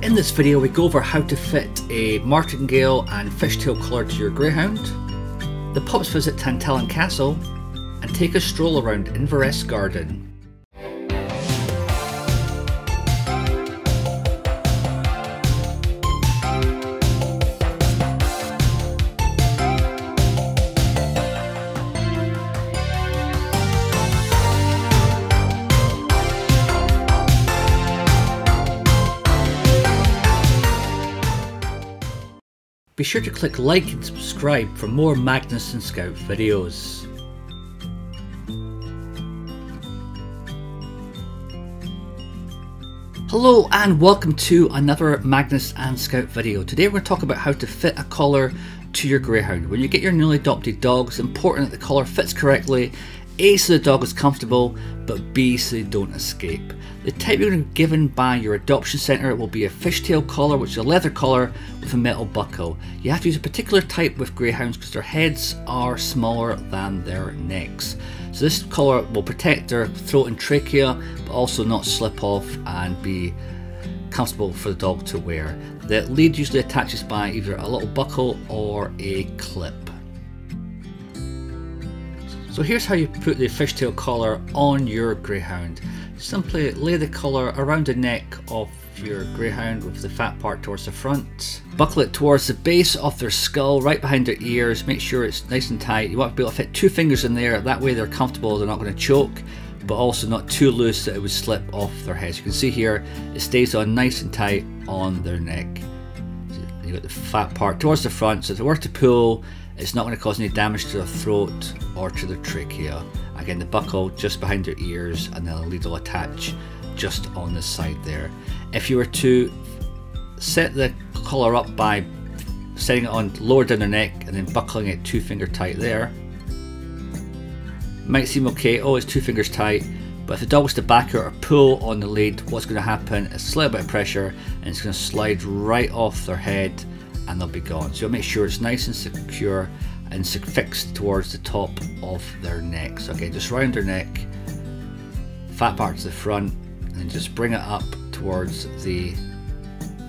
In this video we go over how to fit a Martingale and fishtail colour to your Greyhound. The pups visit Tantallon Castle and take a stroll around Inveresk garden. Be sure to click like and subscribe for more Magnus and Scout videos. Hello and welcome to another Magnus and Scout video. Today we're going to talk about how to fit a collar to your Greyhound. When you get your newly adopted dog, it's important that the collar fits correctly, A, so the dog is comfortable, but B, so they don't escape. The type you're going to be given by your adoption centre will be a fishtail collar, which is a leather collar with a metal buckle. You have to use a particular type with Greyhounds because their heads are smaller than their necks. So this collar will protect their throat and trachea, but also not slip off and be comfortable for the dog to wear. The lead usually attaches by either a little buckle or a clip. So here's how you put the fishtail collar on your Greyhound. Simply lay the collar around the neck of your Greyhound with the fat part towards the front. Buckle it towards the base of their skull, right behind their ears. Make sure it's nice and tight. You want to be able to fit 2 fingers in there, that way they're comfortable, they're not going to choke, but also not too loose that it would slip off their heads. You can see here it stays on nice and tight on their neck. So you've got the fat part towards the front, so if they were to pull, it's not going to cause any damage to their throat or to their trachea. Again, the buckle just behind their ears, and then the lead will attach just on the side there. If you were to set the collar up by setting it on lower down their neck and then buckling it 2 finger tight there, might seem okay, oh it's 2 fingers tight, but if the dog was to back it or pull on the lead, what's going to happen is a little bit of pressure and it's going to slide right off their head and they'll be gone. So make sure it's nice and secure and fixed towards the top of their neck. So again, just round their neck, fat part to the front, and then just bring it up towards the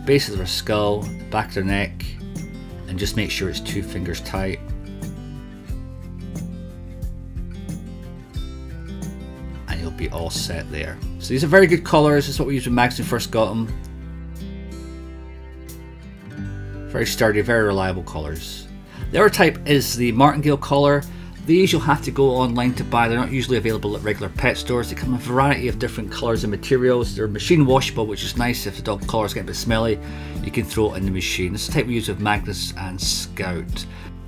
base of their skull, the back of their neck, and just make sure it's 2 fingers tight. And you'll be all set there. So these are very good colours. This is what we used when Magnus first got them. Very sturdy, very reliable colours. The other type is the Martingale collar. These you'll have to go online to buy. They're not usually available at regular pet stores. They come in a variety of different colours and materials. They're machine washable, which is nice. If the dog collar's getting a bit smelly, you can throw it in the machine. This is the type we use with Magnus and Scout.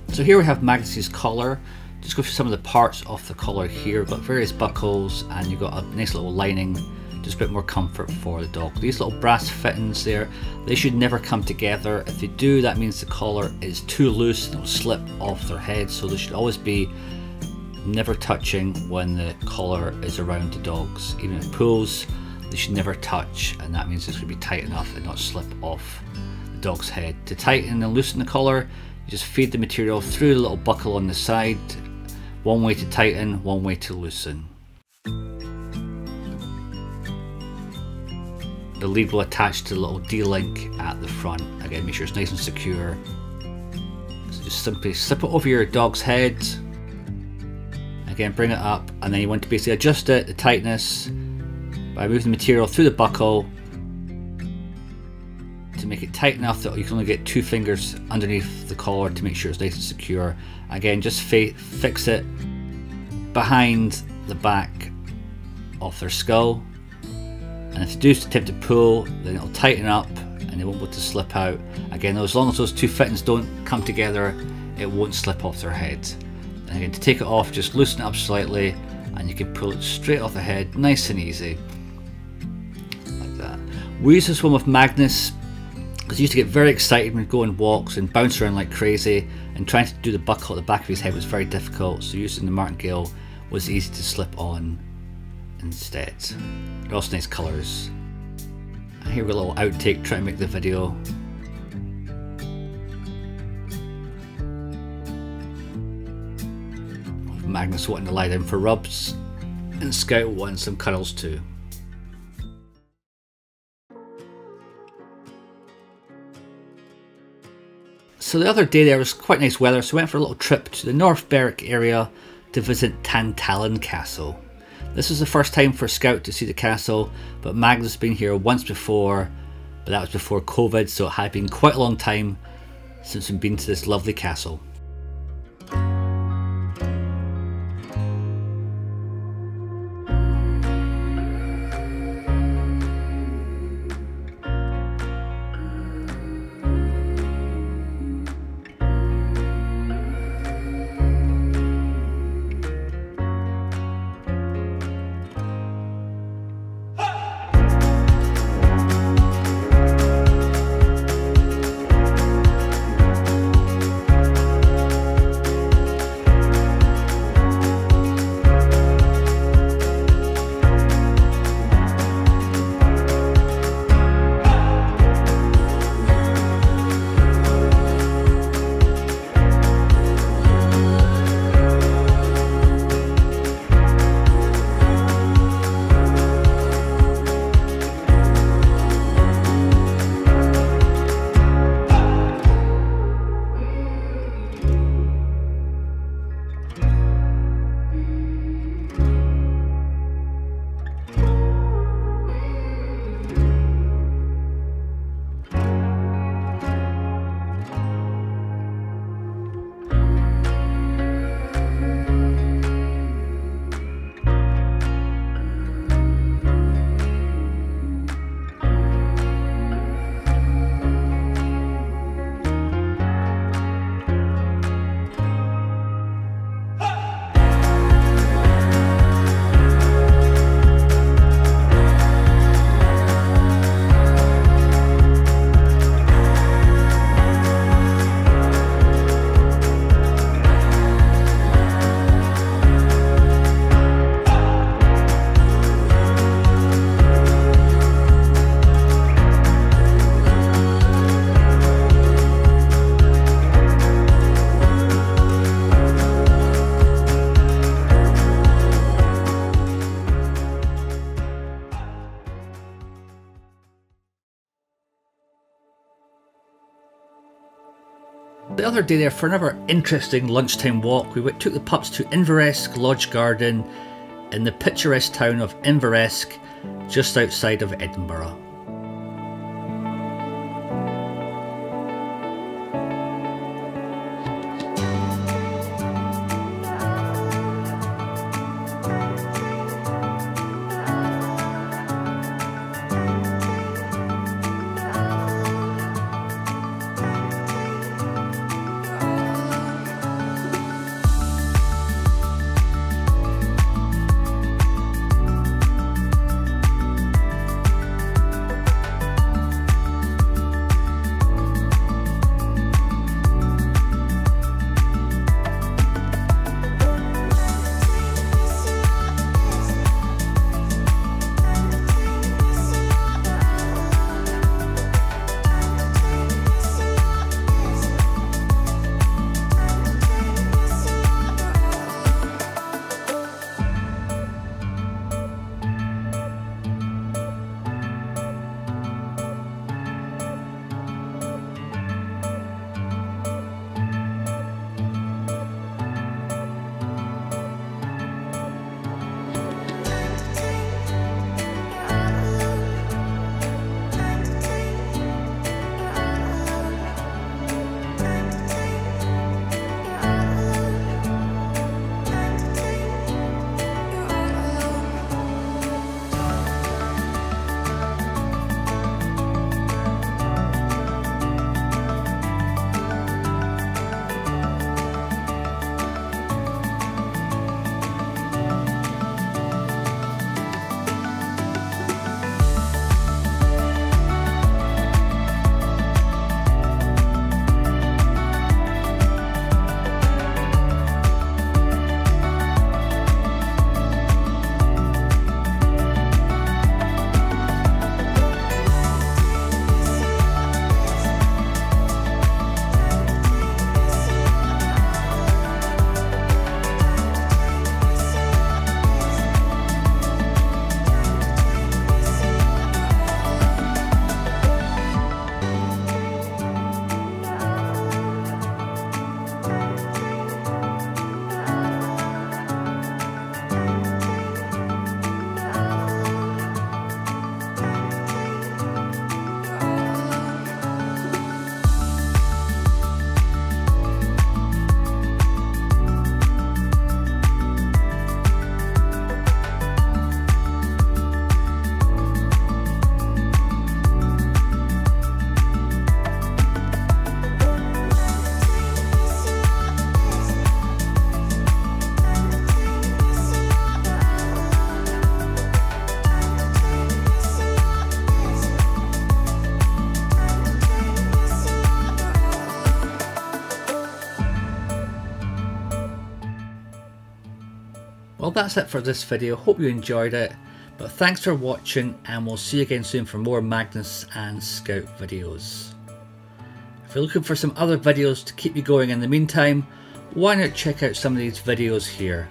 So here we have Magnus's collar. Just go through some of the parts of the collar here. We've got various buckles and you've got a nice little lining. Just a bit more comfort for the dog. These little brass fittings there, they should never come together. If they do, that means the collar is too loose and it'll slip off their head. So they should always be never touching when the collar is around the dogs. Even if it pulls, they should never touch, and that means it's going to be tight enough and not slip off the dog's head. To tighten and loosen the collar, you just feed the material through the little buckle on the side. One way to tighten, one way to loosen. The lead will attach to the little D-link at the front. Again, make sure it's nice and secure. So just simply slip it over your dog's head. Again, bring it up, and then you want to basically adjust it, the tightness, by moving the material through the buckle to make it tight enough that you can only get 2 fingers underneath the collar to make sure it's nice and secure. Again, just fix it behind the back of their skull. And if you do attempt to pull, then it'll tighten up and they won't be able to slip out. Again, as long as those 2 fittings don't come together, it won't slip off their head. And again, to take it off, just loosen it up slightly and you can pull it straight off the head, nice and easy. Like that. We use this one with Magnus because he used to get very excited when he'd go on walks and bounce around like crazy, and trying to do the buckle at the back of his head was very difficult, so using the Martingale was easy to slip on instead. They're also nice colours. And here we have a little outtake trying to make the video. Magnus wanting to lie down for rubs, and Scout wanting some cuddles too. So the other day there was quite nice weather, so I went for a little trip to the North Berwick area to visit Tantallon Castle. This was the first time for Scout to see the castle, but Magnus has been here once before, but that was before COVID, so it had been quite a long time since we've been to this lovely castle. The other day there, for another interesting lunchtime walk, we took the pups to Inveresk Lodge Garden in the picturesque town of Inveresk, just outside of Edinburgh. Well, that's it for this video. Hope you enjoyed it. But thanks for watching, and we'll see you again soon for more Magnus and Scout videos. If you're looking for some other videos to keep you going in the meantime, why not check out some of these videos here.